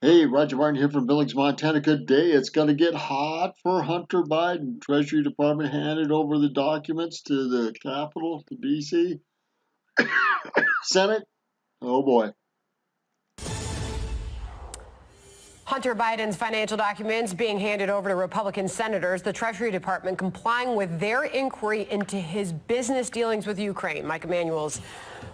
Hey, Roger Martin here from Billings, Montana. Good day. It's going to get hot for Hunter Biden. Treasury Department handed over the documents to the Capitol, to D.C. Senate. Oh boy. Hunter Biden's financial documents being handed over to Republican senators, the Treasury Department complying with their inquiry into his business dealings with Ukraine. Mike Emanuel's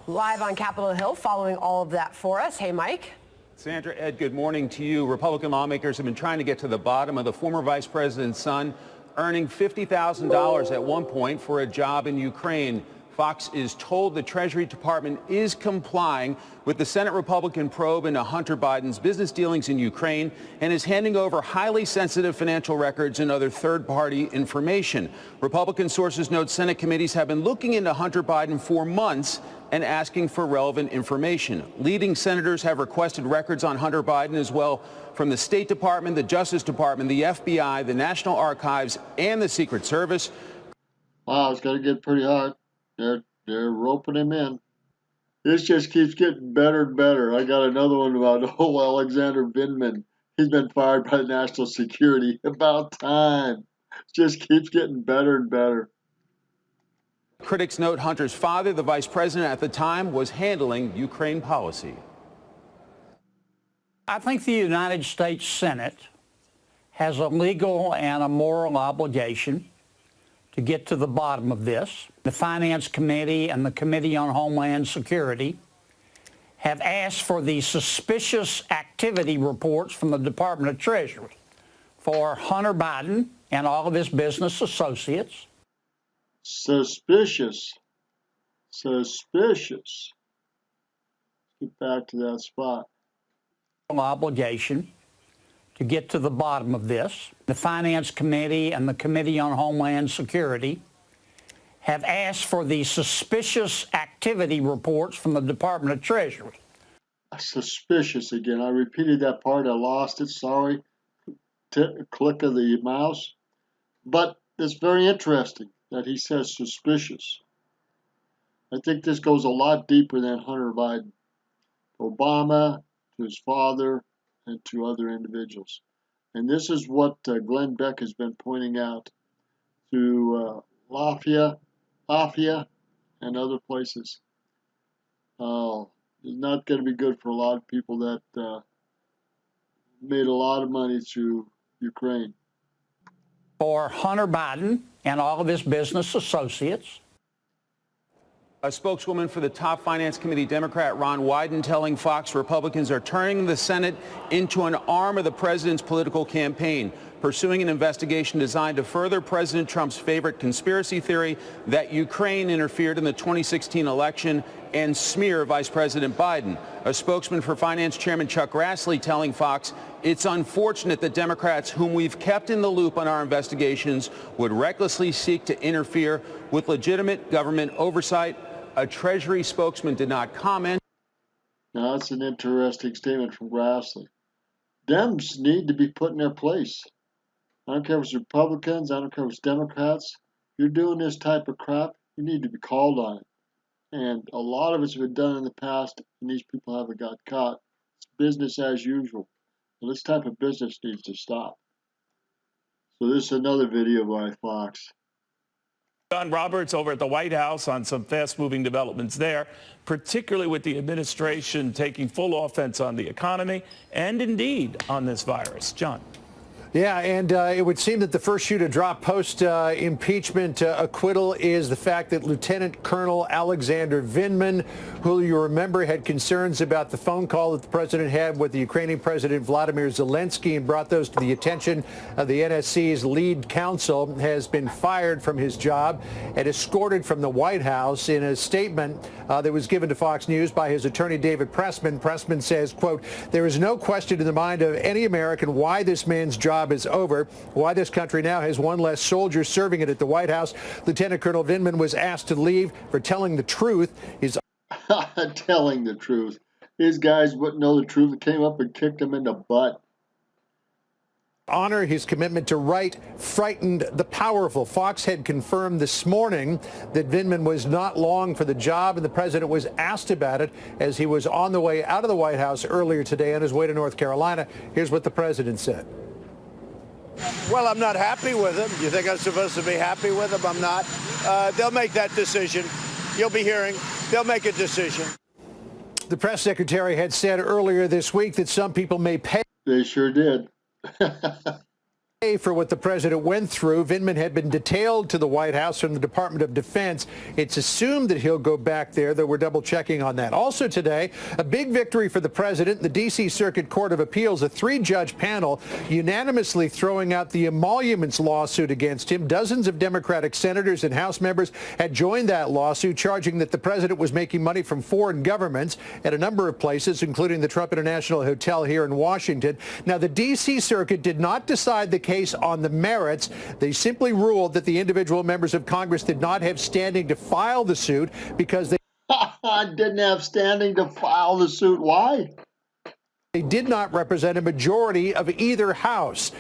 live on Capitol Hill following all of that for us. Hey, Mike. Sandra, Ed, good morning to you. Republican lawmakers have been trying to get to the bottom of the former vice president's son earning $50,000 at one point for a job in Ukraine. Fox is told the Treasury Department is complying with the Senate Republican probe into Hunter Biden's business dealings in Ukraine and is handing over highly sensitive financial records and other third-party information. Republican sources note Senate committees have been looking into Hunter Biden for months and asking for relevant information. Leading senators have requested records on Hunter Biden as well from the State Department, the Justice Department, the FBI, the National Archives, and the Secret Service. Wow, it's going to get pretty hot. They're roping him in. This just keeps getting better and better. I got another one about old Alexander Vindman. He's been fired by National Security. About time. Just keeps getting better and better. Critics note Hunter's father, the vice president at the time, was handling Ukraine policy. I think the United States Senate has a legal and a moral obligation to get to the bottom of this. The Finance Committee and the Committee on Homeland Security have asked for the suspicious activity reports from the Department of Treasury for Hunter Biden and all of his business associates. Suspicious. Suspicious. Get back to that spot. Obligation to get to the bottom of this. The Finance Committee and the Committee on Homeland Security have asked for the suspicious activity reports from the Department of Treasury. Suspicious again. I repeated that part. I lost it. Sorry. Click of the mouse. But it's very interesting that he says suspicious. I think this goes a lot deeper than Hunter Biden. Obama, to his father, and to other individuals. And this is what Glenn Beck has been pointing out to Lafayette, and other places. It's not going to be good for a lot of people that made a lot of money through Ukraine. For Hunter Biden and all of his business associates. A spokeswoman for the top Finance Committee Democrat Ron Wyden telling Fox Republicans are turning the Senate into an arm of the president's political campaign, pursuing an investigation designed to further President Trump's favorite conspiracy theory that Ukraine interfered in the 2016 election and smear Vice President Biden. A spokesman for Finance Chairman Chuck Grassley telling Fox it's unfortunate that Democrats, whom we've kept in the loop on our investigations, would recklessly seek to interfere with legitimate government oversight. A Treasury spokesman did not comment. Now, that's an interesting statement from Grassley. Dems need to be put in their place. I don't care if it's Republicans, I don't care if it's Democrats. If you're doing this type of crap, you need to be called on it. And a lot of it's been done in the past, and these people haven't got caught. It's business as usual. And this type of business needs to stop. So this is another video by Fox. John Roberts over at the White House on some fast-moving developments there, particularly with the administration taking full offense on the economy and indeed on this virus. John. Yeah, and it would seem that the first shoe to drop post-impeachment acquittal is the fact that Lieutenant Colonel Alexander Vindman, who you remember had concerns about the phone call that the president had with the Ukrainian President Vladimir Zelensky and brought those to the attention of the NSC's lead counsel, has been fired from his job and escorted from the White House. In a statement that was given to Fox News by his attorney, David Pressman says, quote, "There is no question in the mind of any American why this man's job is over, why this country now has one less soldier serving it at the White House. Lieutenant Colonel Vindman was asked to leave for telling the truth." Telling the truth. These guys wouldn't know the truth. It came up and kicked him in the butt. honor his commitment to right frightened the powerful. Fox had confirmed this morning that Vindman was not long for the job, and the president was asked about it as he was on the way out of the White House earlier today on his way to North Carolina. Here's what the president said. Well, I'm not happy with him. You think I'm supposed to be happy with him? I'm not. They'll make that decision. You'll be hearing. They'll make a decision. The press secretary had said earlier this week that some people may pay. They sure did. For what the president went through. Vindman had been detailed to the White House from the Department of Defense. It's assumed that he'll go back there, though we're double checking on that. Also today, a big victory for the president. The D.C. Circuit Court of Appeals, a 3-judge panel, unanimously throwing out the emoluments lawsuit against him. Dozens of Democratic senators and House members had joined that lawsuit, charging that the president was making money from foreign governments at a number of places, including the Trump International Hotel here in Washington. Now, the D.C. Circuit did not decide the case on the merits. They simply ruled that the individual members of Congress did not have standing to file the suit because they didn't have standing to file the suit. Why? They did not represent a majority of either house.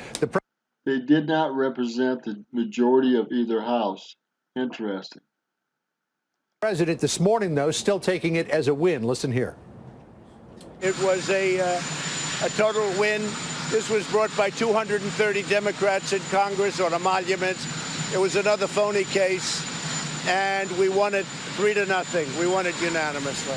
They did not represent the majority of either house. Interesting. The president this morning, though, still taking it as a win. Listen here. It was a total win. This was brought by 230 Democrats in Congress on emoluments. It was another phony case, and we won it 3-0. We won it unanimously.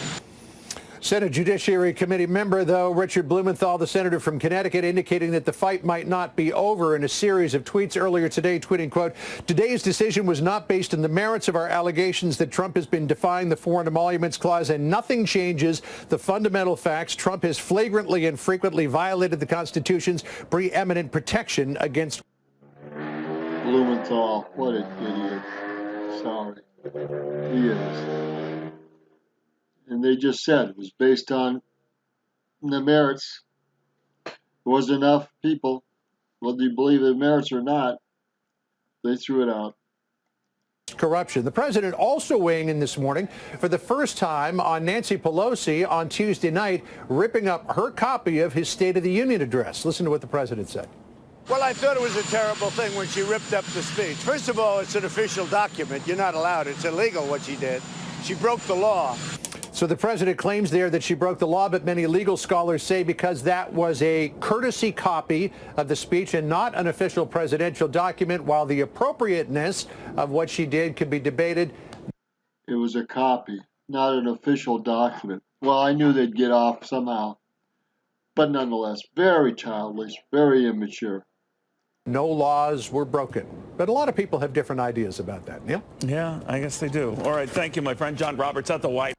Senate Judiciary Committee member, though, Richard Blumenthal, the senator from Connecticut, indicating that the fight might not be over in a series of tweets earlier today, tweeting, quote, "Today's decision was not based on the merits of our allegations that Trump has been defying the Foreign Emoluments Clause, and nothing changes the fundamental facts. Trump has flagrantly and frequently violated the Constitution's preeminent protection against..." Blumenthal, what an idiot. Sorry. He is. And they just said it was based on the merits. There was enough people, whether you believe the merits or not, they threw it out. Corruption. The president also weighing in this morning for the first time on Nancy Pelosi on Tuesday night, ripping up her copy of his State of the Union address. Listen to what the president said. Well, I thought it was a terrible thing when she ripped up the speech. First of all, it's an official document. You're not allowed. It's illegal what she did. She broke the law. So the president claims there that she broke the law, but many legal scholars say because that was a courtesy copy of the speech and not an official presidential document, while the appropriateness of what she did could be debated. It was a copy, not an official document. Well, I knew they'd get off somehow, but nonetheless, very childish, very immature. No laws were broken. But a lot of people have different ideas about that. Neil? Yeah, I guess they do. All right, thank you, my friend. John Roberts at the White.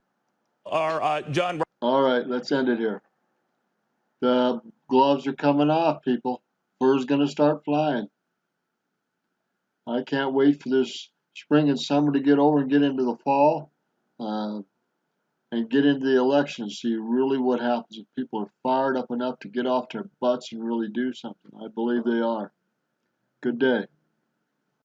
John. All right, let's end it here. The gloves are coming off, people. Fur's going to start flying. I can't wait for this spring and summer to get over and get into the fall and get into the election and see really what happens if people are fired up enough to get off their butts and really do something. I believe they are. Good day.